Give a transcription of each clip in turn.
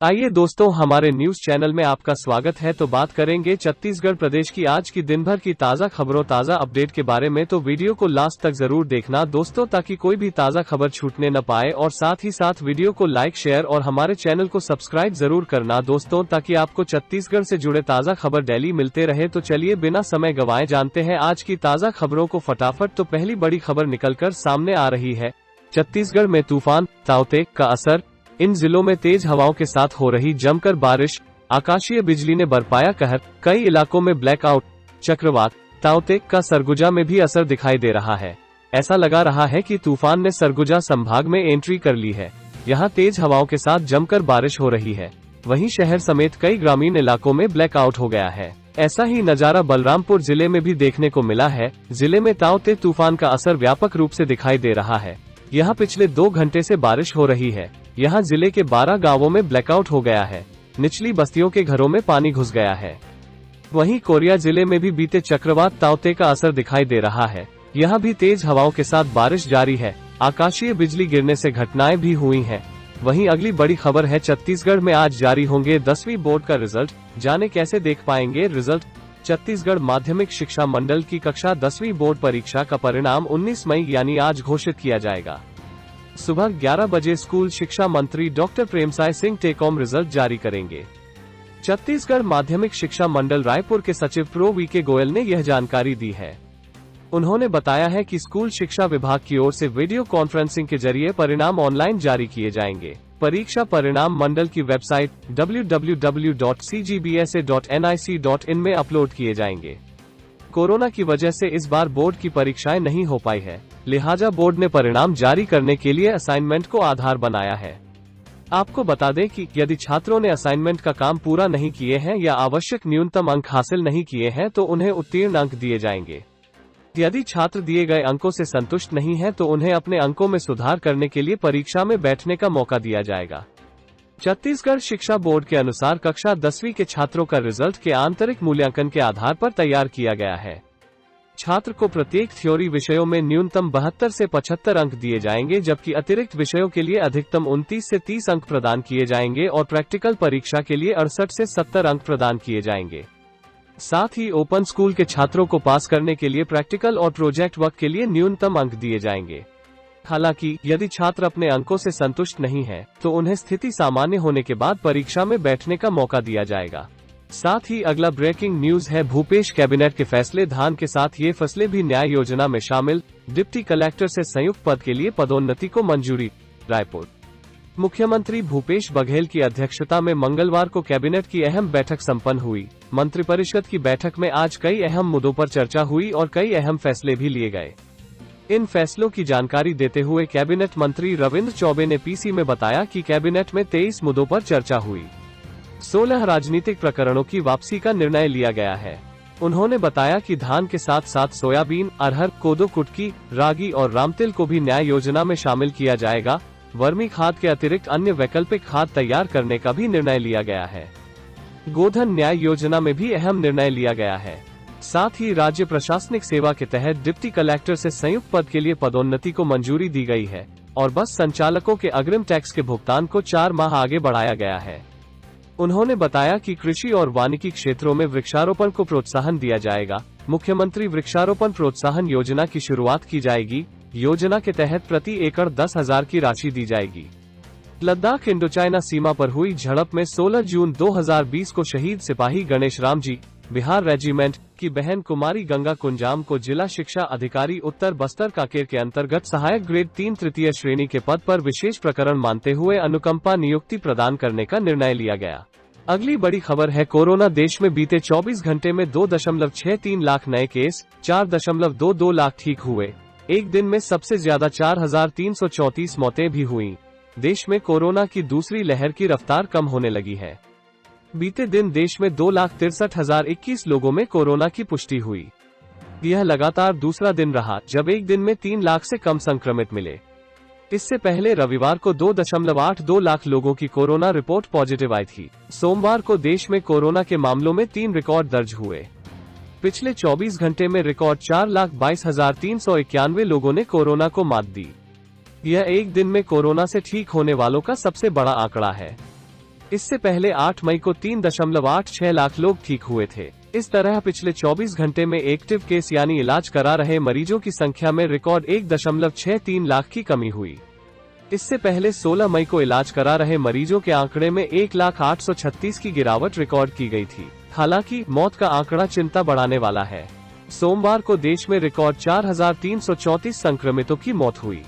आइए दोस्तों, हमारे न्यूज चैनल में आपका स्वागत है। तो बात करेंगे छत्तीसगढ़ प्रदेश की आज की दिन भर की ताजा खबरों, ताजा अपडेट के बारे में। तो वीडियो को लास्ट तक जरूर देखना दोस्तों, ताकि कोई भी ताजा खबर छूटने न पाए। और साथ ही साथ वीडियो को लाइक, शेयर और हमारे चैनल को सब्सक्राइब जरूर करना दोस्तों, ताकि आपको छत्तीसगढ़ से जुड़े ताजा खबर डेली मिलते रहे। तो चलिए बिना समय गंवाए जानते हैं आज की ताजा खबरों को फटाफट। तो पहली बड़ी खबर निकलकर सामने आ रही है। छत्तीसगढ़ में तूफान ताउते का असर, इन जिलों में तेज हवाओं के साथ हो रही जमकर बारिश, आकाशीय बिजली ने बरपाया कहर, कई इलाकों में ब्लैकआउट। चक्रवात ताउते का सरगुजा में भी असर दिखाई दे रहा है। ऐसा लगा रहा है कि तूफान ने सरगुजा संभाग में एंट्री कर ली है। यहाँ तेज हवाओं के साथ जमकर बारिश हो रही है। वहीं शहर समेत कई ग्रामीण इलाकों में ब्लैकआउट हो गया है। ऐसा ही नजारा बलरामपुर जिले में भी देखने को मिला है। जिले में ताउते तूफान का असर व्यापक रूप से दिखाई दे रहा है। यहाँ पिछले 2 घंटे से बारिश हो रही है। यहाँ जिले के 12 गांवों में ब्लैकआउट हो गया है। निचली बस्तियों के घरों में पानी घुस गया है। वहीं कोरिया जिले में भी बीते चक्रवात ताउते का असर दिखाई दे रहा है। यहाँ भी तेज हवाओं के साथ बारिश जारी है। आकाशीय बिजली गिरने से घटनाएं भी हुई हैं। वहीं अगली बड़ी खबर है, छत्तीसगढ़ में आज जारी होंगे 10वीं बोर्ड का रिजल्ट। जाने कैसे देख पाएंगे रिजल्ट। छत्तीसगढ़ माध्यमिक शिक्षा मंडल की कक्षा 10वीं बोर्ड परीक्षा का परिणाम 19 मई यानी आज घोषित किया जाएगा। सुबह 11 बजे स्कूल शिक्षा मंत्री doctor Premsai Singh TECOM result जारी करेंगे। छत्तीसगढ़ माध्यमिक शिक्षा मंडल रायपुर के सचिव प्रो वी.के. गोयल ने यह जानकारी दी है। उन्होंने बताया है कि स्कूल शिक्षा विभाग की ओर से वीडियो कॉन्फ्रेंसिंग के जरिए परिणाम ऑनलाइन जारी किए जाएंगे। परीक्षा परिणाम मंडल की वेबसाइट www.cgbsa.nic.in में अपलोड किए जाएंगे। कोरोना की वजह से इस बार बोर्ड की परीक्षाएं नहीं हो पाई है, लिहाजा बोर्ड ने परिणाम जारी करने के लिए असाइनमेंट को आधार बनाया है। आपको बता दें कि यदि छात्रों ने असाइनमेंट का काम पूरा नहीं किए हैं या आवश्यक न्यूनतम अंक हासिल नहीं किए हैं तो उन्हें उत्तीर्ण अंक दिए जाएंगे। यदि छात्र दिए गए अंकों से संतुष्ट नहीं है तो उन्हें अपने अंकों में सुधार करने के लिए परीक्षा में बैठने का मौका दिया जाएगा। छत्तीसगढ़ शिक्षा बोर्ड के अनुसार कक्षा 10वीं के छात्रों का रिजल्ट के आंतरिक मूल्यांकन के आधार पर तैयार किया गया है। छात्र को प्रत्येक थ्योरी विषयों में न्यूनतम 72 से 75 अंक दिए जाएंगे, जबकि अतिरिक्त विषयों के लिए अधिकतम 29 से 30 अंक प्रदान किए जाएंगे और प्रैक्टिकल परीक्षा के लिए 68 से 70 अंक प्रदान किए जाएंगे। साथ ही ओपन स्कूल के छात्रों को पास करने के लिए प्रैक्टिकल और प्रोजेक्ट वर्क के लिए न्यूनतम अंक दिए जाएंगे। हालांकि यदि छात्र अपने अंकों से संतुष्ट नहीं है तो उन्हें स्थिति सामान्य होने के बाद परीक्षा में बैठने का मौका दिया जाएगा। साथ ही अगला ब्रेकिंग न्यूज है, भूपेश कैबिनेट के फैसले, धान के साथ ये फसलें भी न्याय योजना में शामिल। डिप्टी कलेक्टर से संयुक्त पद के लिए पदोन्नति को मंजूरी। रायपुर मुख्यमंत्री भूपेश बघेल की अध्यक्षता में मंगलवार को कैबिनेट की अहम बैठक संपन्न हुई। मंत्रिपरिषद की बैठक में आज कई अहम मुद्दों पर चर्चा हुई और कई अहम फैसले भी लिए गए। इन फैसलों की जानकारी देते हुए कैबिनेट मंत्री रविंद्र चौबे ने पीसी में बताया कि कैबिनेट में 23 मुद्दों पर चर्चा हुई। 16 राजनीतिक प्रकरणों की वापसी का निर्णय लिया गया है। उन्होंने बताया कि धान के साथ साथ सोयाबीन, अरहर, कोदो, कुटकी, रागी और रामतिल को भी न्याय योजना में शामिल किया जाएगा। वर्मी खाद के अतिरिक्त अन्य वैकल्पिक खाद तैयार करने का भी निर्णय लिया गया है। गोधन न्याय योजना में भी अहम निर्णय लिया गया है। साथ ही राज्य प्रशासनिक सेवा के तहत डिप्टी कलेक्टर से संयुक्त पद के लिए पदोन्नति को मंजूरी दी गई है और बस संचालकों के अग्रिम टैक्स के भुगतान को 4 माह आगे बढ़ाया गया है। उन्होंने बताया कि कृषि और वानिकी क्षेत्रों में वृक्षारोपण को प्रोत्साहन दिया जाएगा। मुख्यमंत्री वृक्षारोपण प्रोत्साहन योजना की शुरुआत की जाएगी। योजना के तहत प्रति एकड़ 10,000 की राशि दी जाएगी। लद्दाख इंडो चाइना सीमा पर हुई झड़प में 16 जून 2020 को शहीद सिपाही गणेश राम जी, बिहार रेजिमेंट की बहन कुमारी गंगा कुंजाम को जिला शिक्षा अधिकारी उत्तर बस्तर कांकेर के अंतर्गत सहायक ग्रेड 3 तृतीय श्रेणी के पद पर विशेष प्रकरण मानते हुए अनुकंपा नियुक्ति प्रदान करने का निर्णय लिया गया। अगली बड़ी खबर है, कोरोना, देश में बीते 24 घंटे में 2.63 लाख नए केस, 4.22 लाख ठीक हुए। एक दिन में सबसे ज्यादा 4,334 मौतें भी हुई। देश में कोरोना की दूसरी लहर की रफ्तार कम होने लगी है। बीते दिन देश में 2,63,021 लोगों में कोरोना की पुष्टि हुई। यह लगातार दूसरा दिन रहा जब एक दिन में 3 लाख से कम संक्रमित मिले। इससे पहले रविवार को 2.82 लाख लोगों की कोरोना रिपोर्ट पॉजिटिव आई थी। सोमवार को देश में कोरोना के मामलों में 3 रिकॉर्ड दर्ज हुए। पिछले 24 घंटे में रिकॉर्ड 4,22,391 लोगों ने कोरोना को मात दी। यह एक दिन में कोरोना से ठीक होने वालों का सबसे बड़ा आंकड़ा है। इससे पहले 8 मई को 3.86 लाख लोग ठीक हुए थे। इस तरह पिछले 24 घंटे में एक्टिव केस यानी इलाज करा रहे मरीजों की संख्या में रिकॉर्ड 1.63 लाख की कमी हुई। इससे पहले 16 मई को इलाज करा रहे मरीजों के आंकड़े में 1,836 की गिरावट रिकॉर्ड की गई थी। हालांकि मौत का आंकड़ा चिंता बढ़ाने वाला है। सोमवार को देश में रिकॉर्ड 4,334 संक्रमितों की मौत हुई।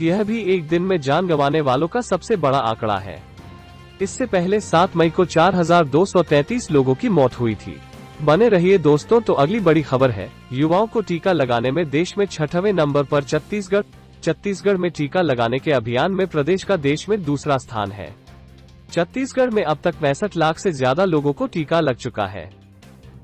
यह भी एक दिन में जान गंवाने वालों का सबसे बड़ा आंकड़ा है। इससे पहले 7 मई को 4,233 लोगों की मौत हुई थी। बने रहिए दोस्तों, तो अगली बड़ी खबर है, युवाओं को टीका लगाने में देश में 6वें नंबर पर छत्तीसगढ़ में टीका लगाने के अभियान में प्रदेश का देश में दूसरा स्थान है। छत्तीसगढ़ में अब तक 65 लाख से ज्यादा लोगों को टीका लग चुका है,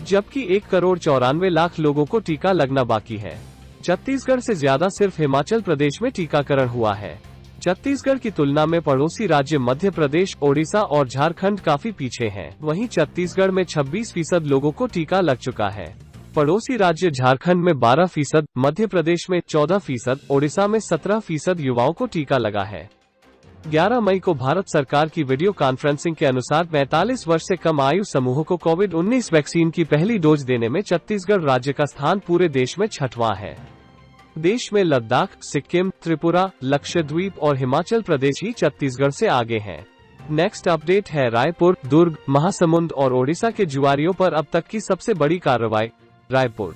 जबकि 1,94,00,000 लोगों को टीका लगना बाकी है। छत्तीसगढ़ से ज्यादा सिर्फ हिमाचल प्रदेश में टीकाकरण हुआ है। छत्तीसगढ़ की तुलना में पड़ोसी राज्य मध्य प्रदेश, ओडिशा और झारखंड काफी पीछे हैं। वहीं छत्तीसगढ़ में 26% लोगों को टीका लग चुका है। पड़ोसी राज्य झारखंड में 12%, मध्य प्रदेश में 14%, ओडिशा में 17% युवाओं को टीका लगा है। 11 मई को भारत सरकार की वीडियो कॉन्फ्रेंसिंग के अनुसार 45 वर्ष से कम आयु समूह को कोविड-19 वैक्सीन की पहली डोज देने में छत्तीसगढ़ राज्य का स्थान पूरे देश में 6वां है। देश में लद्दाख, सिक्किम, त्रिपुरा, लक्षद्वीप और हिमाचल प्रदेश ही छत्तीसगढ़ से आगे हैं। नेक्स्ट अपडेट है रायपुर, दुर्ग, महासमुंद और ओडिशा के जुआरियों पर अब तक की सबसे बड़ी कार्रवाई। रायपुर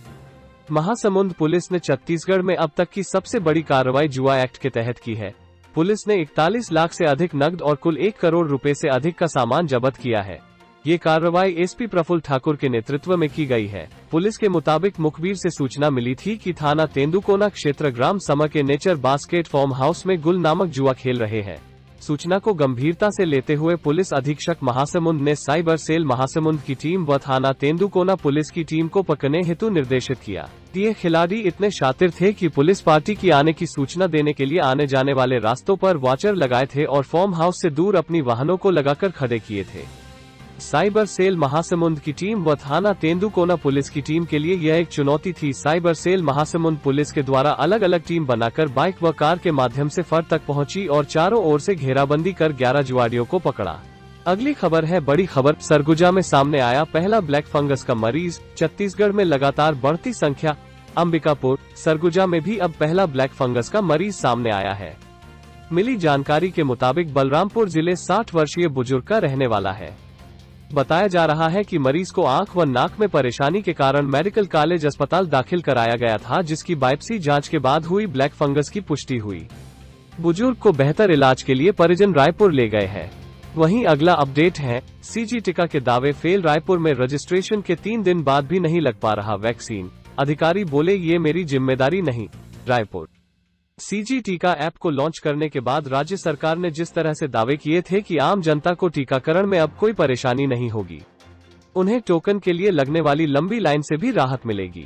महासमुंद पुलिस ने छत्तीसगढ़ में अब तक की सबसे बड़ी कार्रवाई जुआ एक्ट के तहत की है। पुलिस ने 41 लाख से अधिक नकद और कुल 1 करोड़ रुपए से अधिक का सामान जब्त किया है। ये कार्रवाई एसपी प्रफुल्ल ठाकुर के नेतृत्व में की गई है। पुलिस के मुताबिक मुखबिर से सूचना मिली थी कि थाना तेंदुकोना क्षेत्र ग्राम समा के नेचर बास्केट फार्म हाउस में गुल नामक जुआ खेल रहे हैं। सूचना को गंभीरता से लेते हुए पुलिस अधीक्षक महासमुंद ने साइबर सेल महासमुंद की टीम व थाना तेंदुकोना पुलिस की टीम को पकड़ने हेतु निर्देशित किया। ये खिलाड़ी इतने शातिर थे कि पुलिस पार्टी की आने की सूचना देने के लिए आने जाने वाले रास्तों पर वॉचर लगाए थे और फार्म हाउस से दूर अपनी वाहनों को लगाकर खड़े किए थे। साइबर सेल महासमुंद की टीम व थाना तेंदुकोना पुलिस की टीम के लिए यह एक चुनौती थी। साइबर सेल महासमुंद पुलिस के द्वारा अलग अलग टीम बनाकर बाइक व कार के माध्यम से फर तक पहुंची और चारों ओर से घेराबंदी कर 11 जुआरियों को पकड़ा। अगली खबर है बड़ी खबर, सरगुजा में सामने आया पहला ब्लैक फंगस का मरीज। छत्तीसगढ़ में लगातार बढ़ती संख्या। अंबिकापुर, सरगुजा में भी अब पहला ब्लैक फंगस का मरीज सामने आया है। मिली जानकारी के मुताबिक बलरामपुर जिले 60 वर्षीय बुजुर्ग का रहने वाला है। बताया जा रहा है कि मरीज को आंख व नाक में परेशानी के कारण मेडिकल कॉलेज अस्पताल दाखिल कराया गया था, जिसकी बायोप्सी जांच के बाद हुई ब्लैक फंगस की पुष्टि हुई। बुजुर्ग को बेहतर इलाज के लिए परिजन रायपुर ले गए हैं। वहीं अगला अपडेट है, सीजी टीका के दावे फेल। रायपुर में रजिस्ट्रेशन के 3 दिन बाद भी नहीं लग पा रहा वैक्सीन। अधिकारी बोले ये मेरी जिम्मेदारी नहीं। रायपुर सीजी टीका ऐप को लॉन्च करने के बाद राज्य सरकार ने जिस तरह से दावे किए थे कि आम जनता को टीकाकरण में अब कोई परेशानी नहीं होगी, उन्हें टोकन के लिए लगने वाली लंबी लाइन से भी राहत मिलेगी,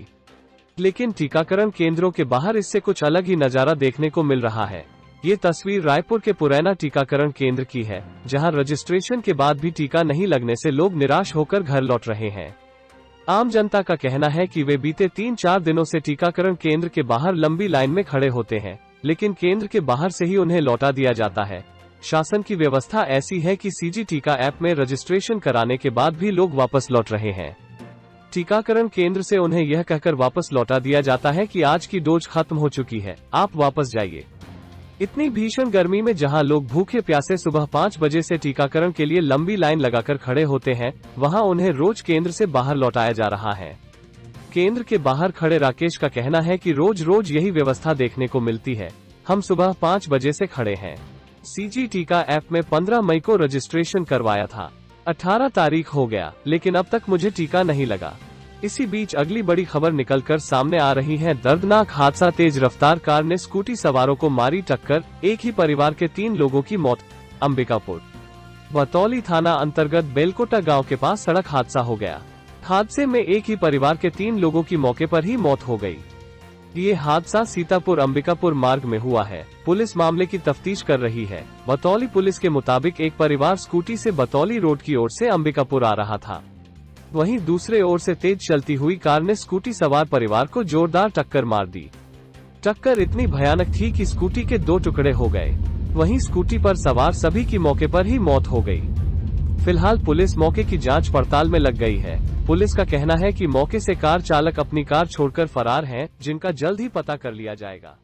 लेकिन टीकाकरण केंद्रों के बाहर इससे कुछ अलग ही नजारा देखने को मिल रहा है। ये तस्वीर रायपुर के पुरैना टीकाकरण केंद्र की है, जहां रजिस्ट्रेशन के बाद भी टीका नहीं लगने से लोग निराश होकर घर लौट रहे हैं। आम जनता का कहना है कि वे बीते 3-4 दिनों से टीकाकरण केंद्र के बाहर लंबी लाइन में खड़े होते हैं, लेकिन केंद्र के बाहर से ही उन्हें लौटा दिया जाता है। शासन की व्यवस्था ऐसी है कि सीजी टीका ऐप में रजिस्ट्रेशन कराने के बाद भी लोग वापस लौट रहे हैं। टीकाकरण केंद्र से उन्हें यह कहकर वापस लौटा दिया जाता है कि आज की डोज खत्म हो चुकी है, आप वापस जाइए। इतनी भीषण गर्मी में जहां लोग भूखे प्यासे सुबह 5 बजे से टीकाकरण के लिए लंबी लाइन लगाकर खड़े होते हैं, वहां उन्हें रोज केंद्र से बाहर लौटाया जा रहा है। केंद्र के बाहर खड़े राकेश का कहना है कि रोज रोज यही व्यवस्था देखने को मिलती है। हम सुबह 5 बजे से खड़े हैं। सीजी टीका ऐप में 15 मई को रजिस्ट्रेशन करवाया था, 18 तारीख हो गया, लेकिन अब तक मुझे टीका नहीं लगा। इसी बीच अगली बड़ी खबर निकलकर सामने आ रही है। दर्दनाक हादसा, तेज रफ्तार कार ने स्कूटी सवारों को मारी टक्कर, एक ही परिवार के 3 लोगों की मौत। अंबिकापुर बतौली थाना अंतर्गत बेलकोटा गांव के पास सड़क हादसा हो गया। हादसे में एक ही परिवार के 3 लोगों की मौके पर ही मौत हो गई। ये हादसा सीतापुर अंबिकापुर मार्ग में हुआ है। पुलिस मामले की तफ्तीश कर रही है। बतौली पुलिस के मुताबिक एक परिवार स्कूटी से बतौली रोड की ओर से अंबिकापुर आ रहा था, वहीं दूसरे ओर से तेज चलती हुई कार ने स्कूटी सवार परिवार को जोरदार टक्कर मार दी। टक्कर इतनी भयानक थी कि स्कूटी के 2 टुकड़े हो गए। वहीं स्कूटी पर सवार सभी की मौके पर ही मौत हो गई। फिलहाल पुलिस मौके की जांच पड़ताल में लग गई है। पुलिस का कहना है कि मौके से कार चालक अपनी कार छोड़कर फरार हैं, जिनका जल्द ही पता कर लिया जाएगा।